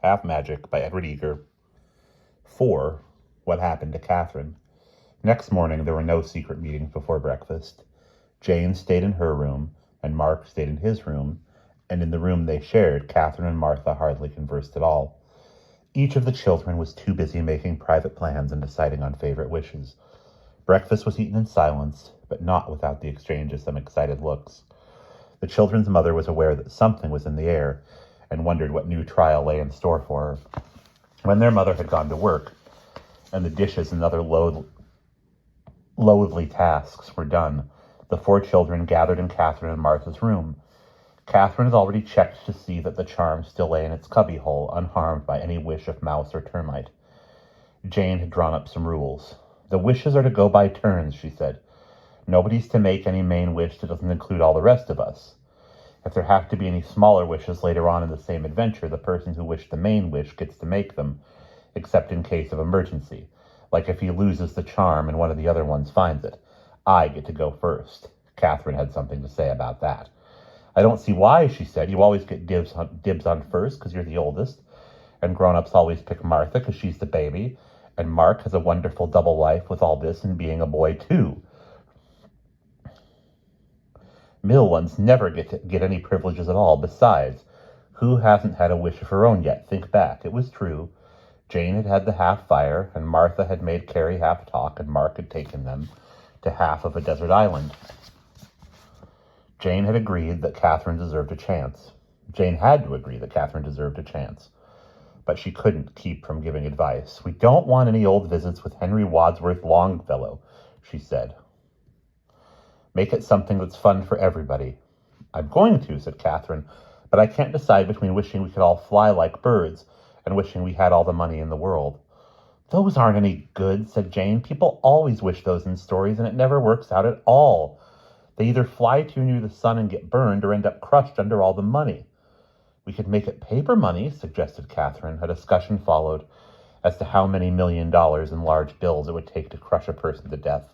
Half Magic by Edward Eager. 4. What Happened to Katherine. Next morning, there were no secret meetings before breakfast. Jane stayed in her room, and Mark stayed in his room, and in the room they shared, Katherine and Martha hardly conversed at all. Each of the children was too busy making private plans and deciding on favorite wishes. Breakfast was eaten in silence, but not without the exchange of some excited looks. The children's mother was aware that something was in the air, and wondered what new trial lay in store for her. When their mother had gone to work, and the dishes and other loathly tasks were done, the 4 children gathered in Katherine and Martha's room. Katherine had already checked to see that the charm still lay in its cubbyhole, unharmed by any wish of mouse or termite. Jane had drawn up some rules. The wishes are to go by turns, she said. Nobody's to make any main wish that doesn't include all the rest of us. If there have to be any smaller wishes later on in the same adventure, the person who wished the main wish gets to make them, except in case of emergency, like if he loses the charm and one of the other ones finds it. I get to go first. Katherine had something to say about that. I don't see why, she said. You always get dibs on first because you're the oldest, and grown-ups always pick Martha because she's the baby, and Mark has a wonderful double life with all this and being a boy too. Middle ones never get any privileges at all. Besides, who hasn't had a wish of her own yet? Think back. It was true. Jane had had the half fire, and Martha had made Carrie half talk, and Mark had taken them to half of a desert island. Jane had agreed that Katherine deserved a chance. Jane had to agree that Katherine deserved a chance. But she couldn't keep from giving advice. We don't want any old visits with Henry Wadsworth Longfellow, she said. Make it something that's fun for everybody. I'm going to, said Katherine, but I can't decide between wishing we could all fly like birds and wishing we had all the money in the world. Those aren't any good, said Jane. People always wish those in stories, and it never works out at all. They either fly too near the sun and get burned or end up crushed under all the money. We could make it paper money, suggested Katherine. A discussion followed as to how many $1 million in large bills it would take to crush a person to death.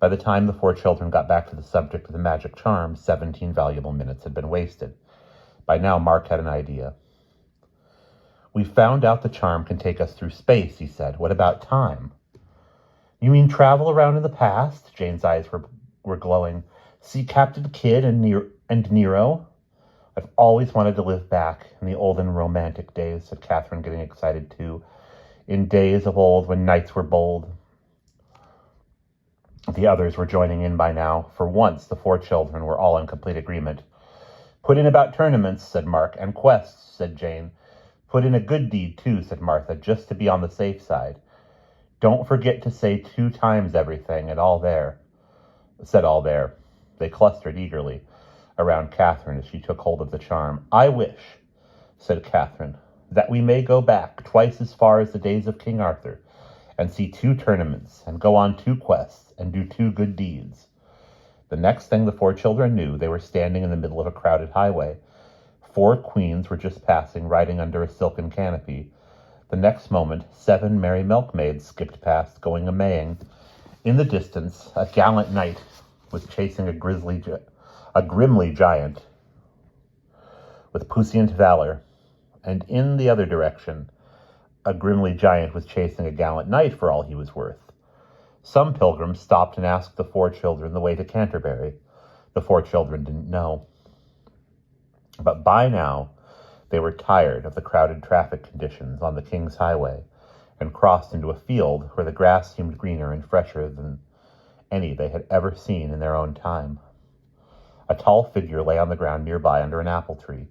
By the time the 4 children got back to the subject of the magic charm, 17 valuable minutes had been wasted. By now, Mark had an idea. We found out the charm can take us through space, he said. What about time? You mean travel around in the past? Jane's eyes were glowing. See Captain Kidd and Nero? I've always wanted to live back in the olden romantic days, said Katherine, getting excited too. In days of old when knights were bold. The others were joining in by now. For once, the 4 children were all in complete agreement. Put in about tournaments, said Mark, and quests, said Jane. Put in a good deed, too, said Martha, just to be on the safe side. Don't forget to say 2 times everything and all there, said all there. They clustered eagerly around Katherine as she took hold of the charm. I wish, said Katherine, that we may go back twice as far as the days of King Arthur, and see 2 tournaments, and go on 2 quests, and do 2 good deeds. The next thing the 4 children knew, they were standing in the middle of a crowded highway. 4 queens were just passing, riding under a silken canopy. The next moment, 7 merry milkmaids skipped past, going a-maying. In the distance, a gallant knight was chasing a grimly giant with puissant valor, and in the other direction, a grimly giant was chasing a gallant knight for all he was worth. Some pilgrims stopped and asked the 4 children the way to Canterbury. The 4 children didn't know. But by now, they were tired of the crowded traffic conditions on the King's Highway and crossed into a field where the grass seemed greener and fresher than any they had ever seen in their own time. A tall figure lay on the ground nearby under an apple tree.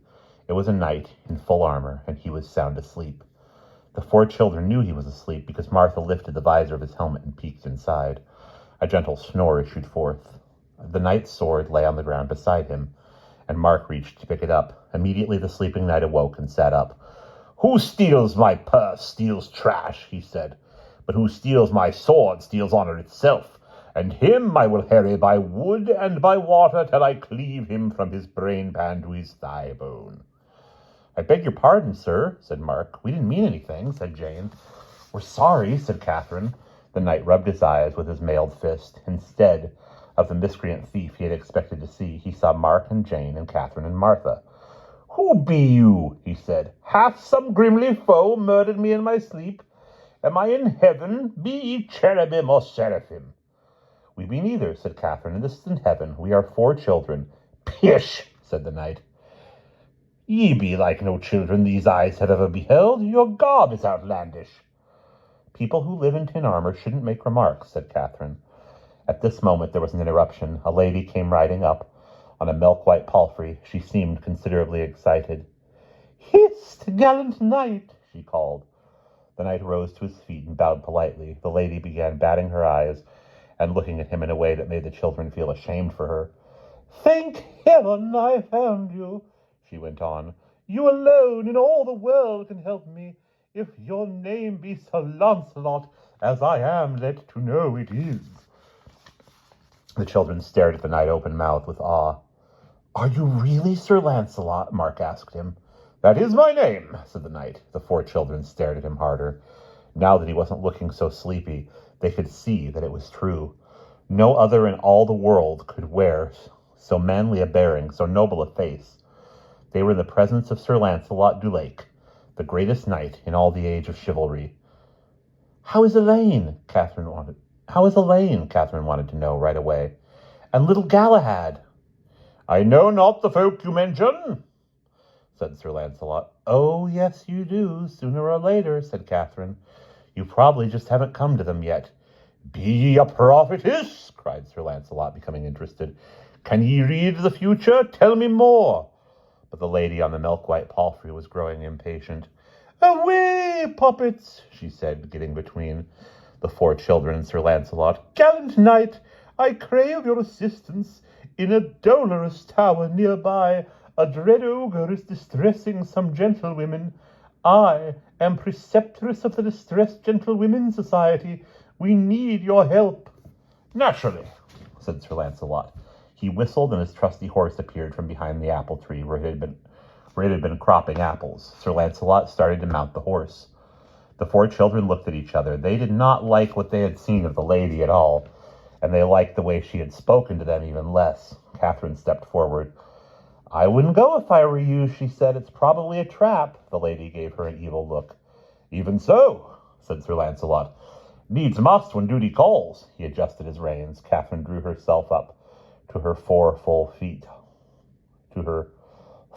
It was a knight in full armor, and he was sound asleep. The 4 children knew he was asleep because Martha lifted the visor of his helmet and peeked inside. A gentle snore issued forth. The knight's sword lay on the ground beside him, and Mark reached to pick it up. Immediately the sleeping knight awoke and sat up. Who steals my purse steals trash, he said. But who steals my sword steals honor itself. And him I will harry by wood and by water till I cleave him from his brain pan to his thigh bone. I beg your pardon, sir, said Mark. We didn't mean anything, said Jane. We're sorry, said Katherine. The knight rubbed his eyes with his mailed fist. Instead of the miscreant thief he had expected to see, he saw Mark and Jane and Katherine and Martha. Who be you? He said. Hath some grimly foe murdered me in my sleep? Am I in heaven? Be ye cherubim or seraphim? We be neither, said Katherine, and this is in heaven. We are 4 children. Pish, said the knight. Ye be like no children these eyes have ever beheld. Your garb is outlandish. People who live in tin armor shouldn't make remarks, said Katherine. At this moment there was an interruption. A lady came riding up on a milk-white palfrey. She seemed considerably excited. Hist, gallant knight, she called. The knight rose to his feet and bowed politely. The lady began batting her eyes and looking at him in a way that made the children feel ashamed for her. Thank heaven I found you, she went on. You alone in all the world can help me. If your name be Sir Launcelot, as I am led to know it is. The children stared at the knight open-mouthed with awe. Are you really Sir Lancelot? Mark asked him. That is my name, said the knight. The 4 children stared at him harder. Now that he wasn't looking so sleepy, they could see that it was true. No other in all the world could wear so manly a bearing, so noble a face. They were in the presence of Sir Lancelot du Lake, the greatest knight in all the age of chivalry. How is Elaine? Katherine wanted to know right away. And little Galahad? I know not the folk you mention, said Sir Lancelot. Oh, yes, you do, sooner or later, said Katherine. You probably just haven't come to them yet. Be ye a prophetess? Cried Sir Lancelot, becoming interested. Can ye read the future? Tell me more. But the lady on the milk-white palfrey was growing impatient. Away, puppets, she said, getting between the 4 children and Sir Lancelot. Gallant knight, I crave your assistance. In a dolorous tower nearby, a dread ogre is distressing some gentlewomen. I am preceptress of the Distressed Gentlewomen Society. We need your help. Naturally, said Sir Lancelot. He whistled, and his trusty horse appeared from behind the apple tree where it had been cropping apples. Sir Lancelot started to mount the horse. The 4 children looked at each other. They did not like what they had seen of the lady at all, and they liked the way she had spoken to them even less. Katherine stepped forward. I wouldn't go if I were you, she said. It's probably a trap. The lady gave her an evil look. Even so, said Sir Lancelot. Needs must when duty calls. He adjusted his reins. Katherine drew herself up to her 4 full feet. To her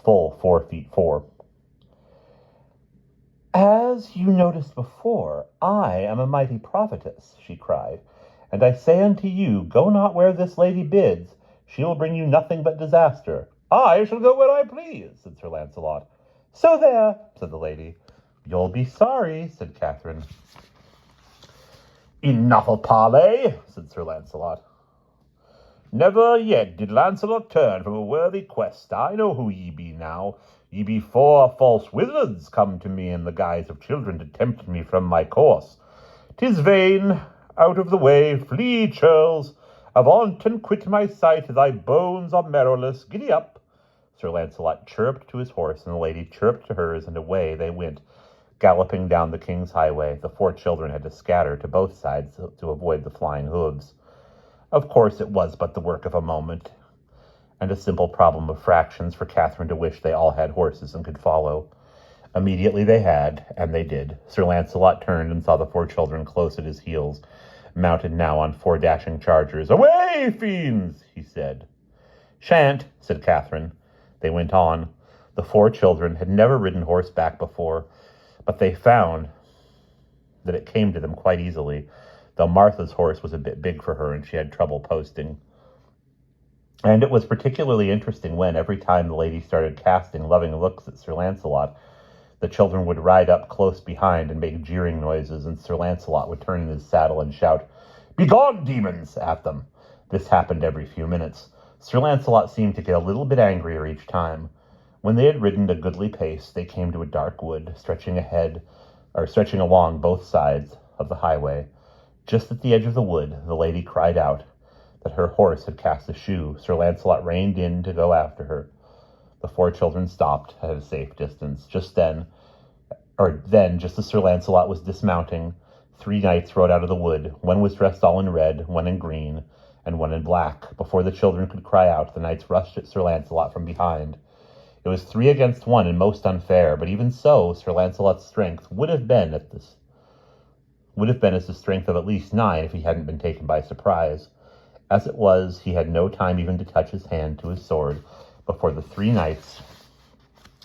full 4 feet 4. As you noticed before, I am a mighty prophetess, she cried, and I say unto you, go not where this lady bids. She will bring you nothing but disaster. I shall go where I please, said Sir Lancelot. So there, said the lady. You'll be sorry, said Katherine. Enough of parley, said Sir Lancelot. Never yet did Lancelot turn from a worthy quest. I know who ye be now. Ye be 4 false wizards come to me in the guise of children to tempt me from my course. 'Tis vain. Out of the way, flee, churls. Avaunt and quit my sight. Thy bones are marrowless. Giddy up. Sir Lancelot chirruped to his horse, and the lady chirruped to hers, and away they went, galloping down the king's highway. The 4 children had to scatter to both sides to avoid the flying hooves. Of course, it was but the work of a moment, and a simple problem of fractions for Katherine to wish they all had horses and could follow. Immediately they had, and they did. Sir Lancelot turned and saw the 4 children close at his heels, mounted now on 4 dashing chargers. Away, fiends, he said. Shan't, said Katherine. They went on. The 4 children had never ridden horseback before, but they found that it came to them quite easily, though Martha's horse was a bit big for her and she had trouble posting. And it was particularly interesting when, every time the lady started casting loving looks at Sir Lancelot, the children would ride up close behind and make jeering noises, and Sir Lancelot would turn in his saddle and shout, Begone, demons! At them. This happened every few minutes. Sir Lancelot seemed to get a little bit angrier each time. When they had ridden a goodly pace, they came to a dark wood, stretching along both sides of the highway. Just at the edge of the wood, the lady cried out that her horse had cast a shoe. Sir Lancelot reined in to go after her. The 4 children stopped at a safe distance. Just as Sir Lancelot was dismounting, 3 knights rode out of the wood. One was dressed all in red, one in green, and one in black. Before the children could cry out, the knights rushed at Sir Lancelot from behind. It was 3 against 1 and most unfair, but even so, Sir Lancelot's strength would have been as the strength of at least 9 if he hadn't been taken by surprise. As it was, he had no time even to touch his hand to his sword before the 3 knights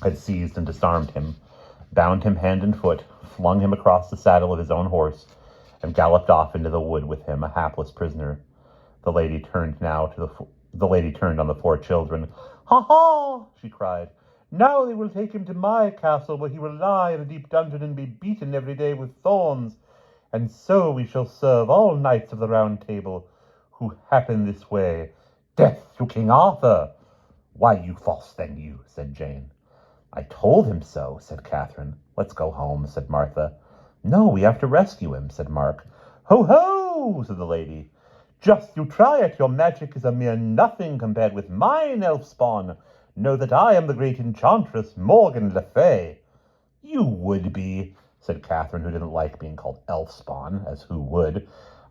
had seized and disarmed him, bound him hand and foot, flung him across the saddle of his own horse, and galloped off into the wood with him, a hapless prisoner. The lady turned on the 4 children. "Ha ha!" she cried. "Now they will take him to my castle, where he will lie in a deep dungeon and be beaten every day with thorns. And so we shall serve all knights of the Round Table who happen this way. Death to King Arthur!" "Why, you false thing, you," said Jane. "I told him so," said Katherine. "Let's go home," said Martha. "No, we have to rescue him," said Mark. "Ho, ho!" said the lady. "Just you try it. Your magic is a mere nothing compared with mine, elf spawn. Know that I am the great enchantress Morgan Le Fay." "You would be," said Katherine, who didn't like being called elf spawn, as who would.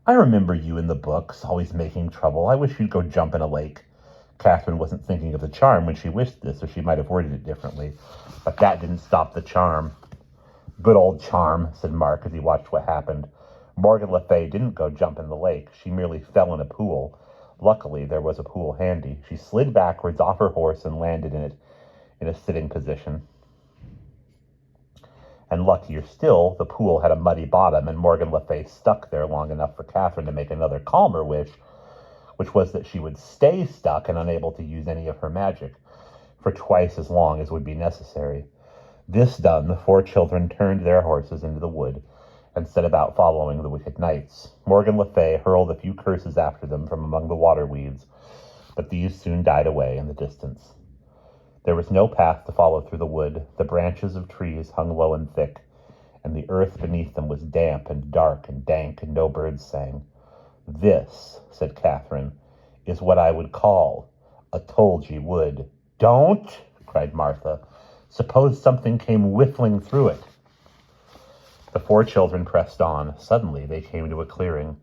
"I remember you in the books, always making trouble. I wish you'd go jump in a lake." Katherine wasn't thinking of the charm when she wished this, or she might have worded it differently. But that didn't stop the charm. "Good old charm," said Mark as he watched what happened. Morgan Le Fay didn't go jump in the lake. She merely fell in a pool. Luckily, there was a pool handy. She slid backwards off her horse and landed in it in a sitting position. And luckier still, the pool had a muddy bottom, and Morgan Le Fay stuck there long enough for Katherine to make another calmer wish, which was that she would stay stuck and unable to use any of her magic for twice as long as would be necessary. This done, the 4 children turned their horses into the wood and set about following the wicked knights. Morgan Le Fay hurled a few curses after them from among the water weeds, but these soon died away in the distance. There was no path to follow through the wood. The branches of trees hung low and thick, and the earth beneath them was damp and dark and dank, and no birds sang. "This," said Katherine, "is what I would call a told ye wood." "Don't!" cried Martha. "Suppose something came whiffling through it." The 4 children pressed on. Suddenly they came to a clearing,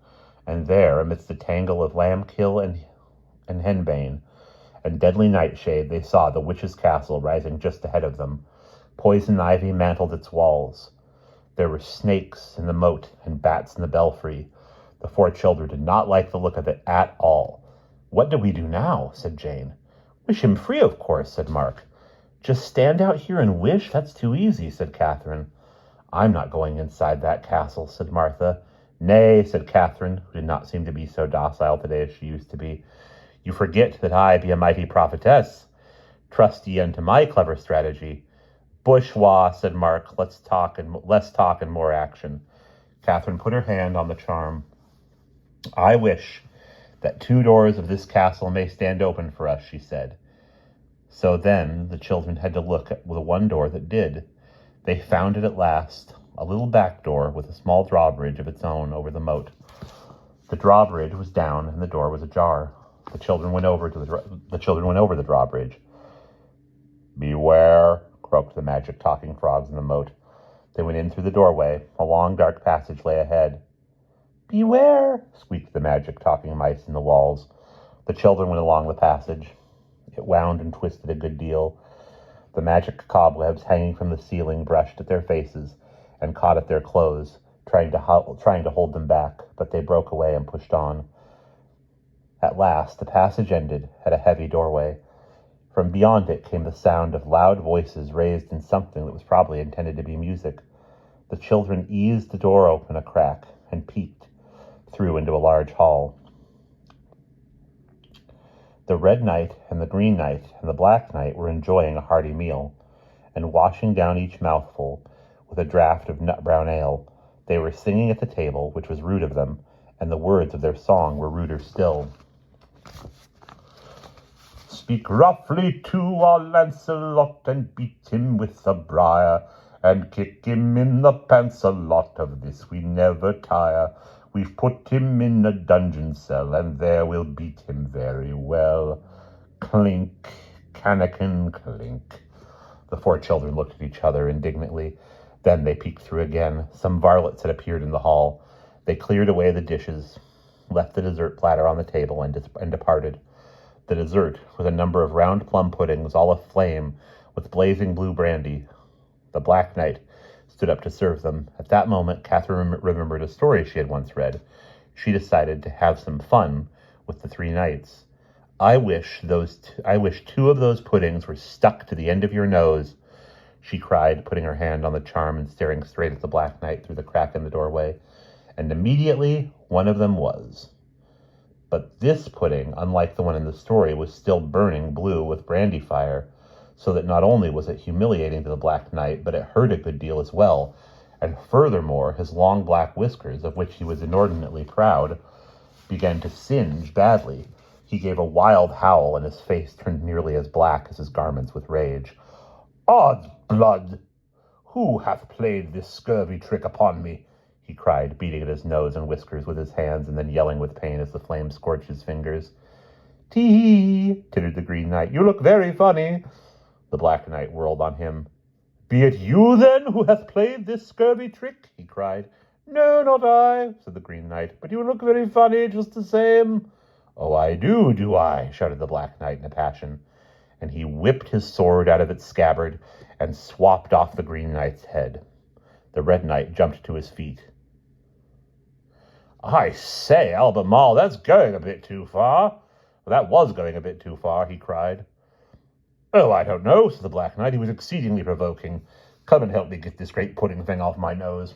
and there, amidst a tangle of lambkill and henbane and deadly nightshade, they saw the witch's castle rising just ahead of them. Poison ivy mantled its walls. There were snakes in the moat and bats in the belfry. The 4 children did not like the look of it at all. "What do we do now?" said Jane. "Wish him free, of course," said Mark. "Just stand out here and wish? That's too easy," said Katherine. "I'm not going inside that castle," said Martha. "Nay," said Katherine, who did not seem to be so docile today as she used to be. "You forget that I be a mighty prophetess. Trust ye unto my clever strategy." "Bourgeois," said Mark. Less talk and more action." Katherine put her hand on the charm. "I wish that 2 doors of this castle may stand open for us," she said. So then the children had to look at the one door that did. They found it at last, a little back door with a small drawbridge of its own over the moat. The drawbridge was down and the door was ajar. The children went over the drawbridge. "Beware," croaked the magic talking frogs in the moat. They went in through the doorway. A long dark passage lay ahead. "Beware," squeaked the magic talking mice in the walls. The children went along the passage. It wound and twisted a good deal. The magic cobwebs hanging from the ceiling brushed at their faces and caught at their clothes, trying to hold them back, but they broke away and pushed on. At last the passage ended at a heavy doorway. From beyond it came the sound of loud voices raised in something that was probably intended to be music. The children eased the door open a crack and peeked through into a large hall. The Red Knight and the Green Knight and the Black Knight were enjoying a hearty meal, and washing down each mouthful with a draught of nut-brown ale. They were singing at the table, which was rude of them, and the words of their song were ruder still. "Speak roughly to our Lancelot, and beat him with a briar, and kick him in the pants a lot, of this we never tire. We've put him in a dungeon cell, and there we'll beat him very well." Clink, cannikin, clink. The 4 children looked at each other indignantly. Then they peeked through again. Some varlets had appeared in the hall. They cleared away the dishes, left the dessert platter on the table, and departed. The dessert was a number of round plum puddings, all aflame with blazing blue brandy. The Black Knight stood up to serve them. At that moment, Katherine remembered a story she had once read. She decided to have some fun with the three knights. I wish two of those puddings were stuck to the end of your nose, she cried, putting her hand on the charm and staring straight at the Black Knight through the crack in the doorway. And immediately, one of them was. But this pudding, unlike the one in the story, was still burning blue with brandy fire, so that not only was it humiliating to the Black Knight, but it hurt a good deal as well. And furthermore, his long black whiskers, of which he was inordinately proud, began to singe badly. He gave a wild howl, and his face turned nearly as black as his garments with rage. "Odds blood! Who hath played this scurvy trick upon me?" he cried, beating at his nose and whiskers with his hands, and then yelling with pain as the flame scorched his fingers. "Tee-hee!" tittered the Green Knight. "You look very funny." The Black Knight whirled on him. "Be it you, then, who hath played this scurvy trick?" he cried. "No, not I," said the Green Knight, "but you look very funny just the same." "Oh, I do I?" shouted the Black Knight in a passion, and he whipped his sword out of its scabbard and swapped off the Green Knight's head. The Red Knight jumped to his feet. "I say, Albemarle, that's going a bit too far." "Well, that was going a bit too far," he cried. "Oh, I don't know," said the Black Knight. "He was exceedingly provoking. Come and help me get this great pudding thing off my nose."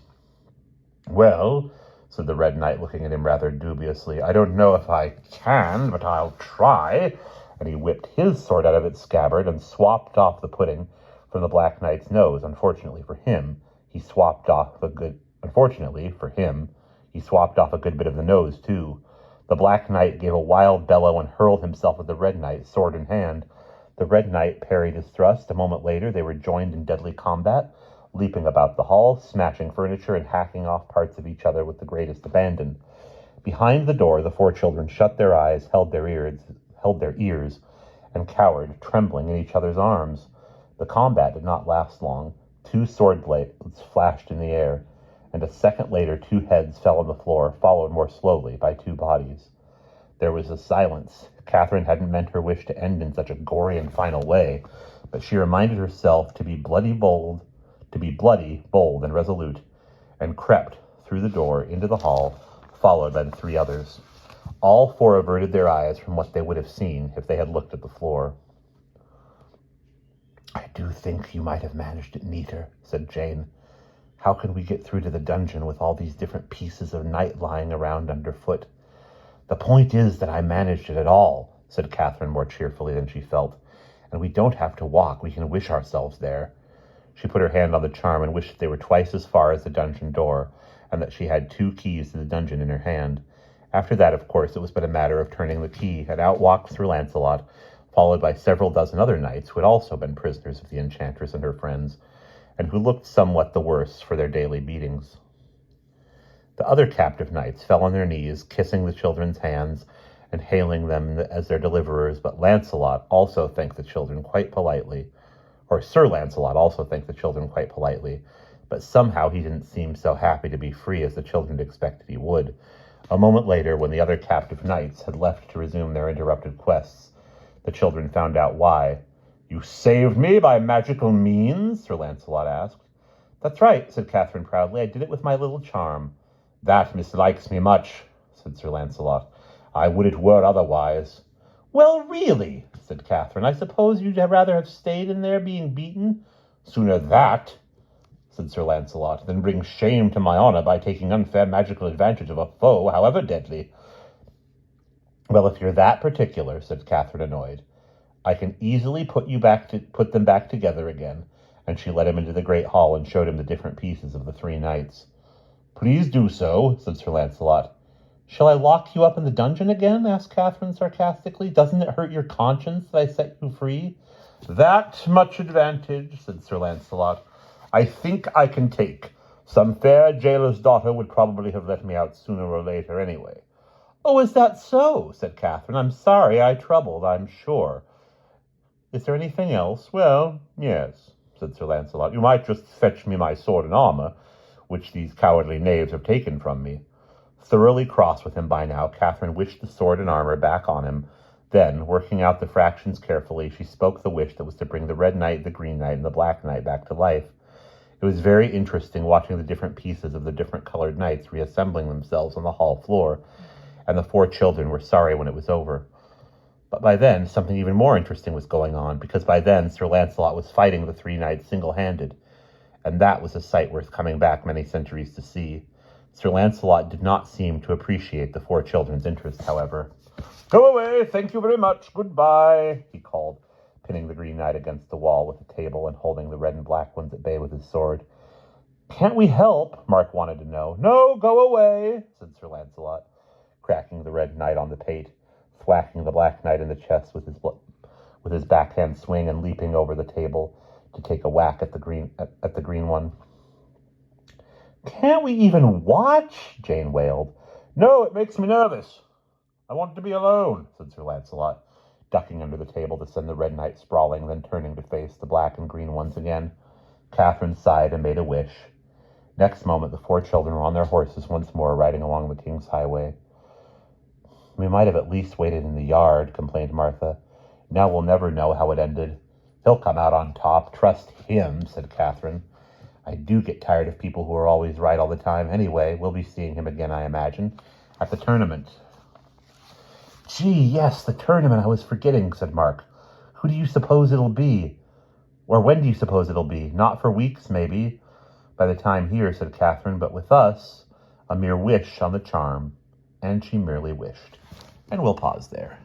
"Well," said the Red Knight, looking at him rather dubiously, "I don't know if I can, but I'll try." And he whipped his sword out of its scabbard and swapped off the pudding from the Black Knight's nose. Unfortunately for him, he swapped off a good bit of the nose, too. The Black Knight gave a wild bellow and hurled himself at the Red Knight, sword in hand. The Red Knight parried his thrust. A moment later, they were joined in deadly combat, leaping about the hall, smashing furniture, and hacking off parts of each other with the greatest abandon. Behind the door, the four children shut their eyes, held their ears, and cowered, trembling in each other's arms. The combat did not last long. 2 sword blades flashed in the air, and a second later 2 heads fell on the floor, followed more slowly by 2 bodies. There was a silence. Katherine hadn't meant her wish to end in such a gory and final way, but she reminded herself to be bloody, bold, and resolute, and crept through the door into the hall, followed by the 3 others. All 4 averted their eyes from what they would have seen if they had looked at the floor. "I do think you might have managed it neater," said Jane. "How can we get through to the dungeon with all these different pieces of night lying around underfoot?" "The point is that I managed it at all," said Katherine more cheerfully than she felt. "And we don't have to walk. We can wish ourselves there." She put her hand on the charm and wished they were twice as far as the dungeon door, and that she had 2 keys to the dungeon in her hand. After that, of course, it was but a matter of turning the key, and out walked Sir Lancelot, followed by several dozen other knights who had also been prisoners of the enchantress and her friends, and who looked somewhat the worse for their daily beatings. The other captive knights fell on their knees, kissing the children's hands and hailing them as their deliverers, but Lancelot also thanked the children quite politely, or Sir Lancelot also thanked the children quite politely, but somehow he didn't seem so happy to be free as the children had expected he would. A moment later, when the other captive knights had left to resume their interrupted quests, the children found out why. "You saved me by magical means?" Sir Lancelot asked. "That's right," said Katherine proudly. "I did it with my little charm." "That mislikes me much," said Sir Lancelot. "I would it were otherwise." "Well, really," said Katherine, "I suppose you'd rather have stayed in there being beaten?" "Sooner that," said Sir Lancelot, "than bring shame to my honor by taking unfair magical advantage of a foe, however deadly." "Well, if you're that particular," said Katherine, annoyed, "I can easily put them back together again." And she led him into the great hall and showed him the different pieces of the 3 knights. "Please do so," said Sir Lancelot. "Shall I lock you up in the dungeon again?" asked Katherine sarcastically. "Doesn't it hurt your conscience that I set you free?" "That much advantage," said Sir Lancelot, "I think I can take. Some fair jailer's daughter would probably have let me out sooner or later anyway." "Oh, is that so?" said Katherine. "I'm sorry I troubled, I'm sure. Is there anything else?" "Well, yes," said Sir Lancelot. "You might just fetch me my sword and armor, which these cowardly knaves have taken from me." Thoroughly cross with him by now, Katherine wished the sword and armor back on him, Then, working out the fractions carefully, she spoke the wish that was to bring the red knight, the green knight, and the black knight back to life. It was very interesting watching the different pieces of the different colored knights reassembling themselves on the hall floor, and the 4 children were sorry when it was over. But by then, something even more interesting was going on, because by then Sir Lancelot was fighting the 3 knights single-handed, and that was a sight worth coming back many centuries to see. Sir Lancelot did not seem to appreciate the 4 children's interest, however. "Go away, thank you very much, goodbye," he called, pinning the Green Knight against the wall with the table and holding the red and black ones at bay with his sword. "Can't we help?" Mark wanted to know. "No, go away," said Sir Lancelot, cracking the red knight on the pate, thwacking the black knight in the chest with his backhand swing and leaping over the table to take a whack at the green one. "Can't we even watch?" Jane wailed. "No, it makes me nervous. I want to be alone," said Sir Lancelot, ducking under the table to send the red knight sprawling, then turning to face the black and green ones again. Katherine sighed and made a wish. Next moment, the 4 children were on their horses once more, riding along the King's Highway. "We might have at least waited in the yard," complained Martha. "Now we'll never know how it ended." "He'll come out on top. Trust him," said Katherine. "I do get tired of people who are always right all the time. Anyway, we'll be seeing him again, I imagine, at the tournament." "Gee, yes, the tournament. I was forgetting," said Mark. "Who do you suppose it'll be? Or when do you suppose it'll be? Not for weeks, maybe, by the time here," said Katherine, "but with us, a mere wish on the charm." And she merely wished. And we'll pause there.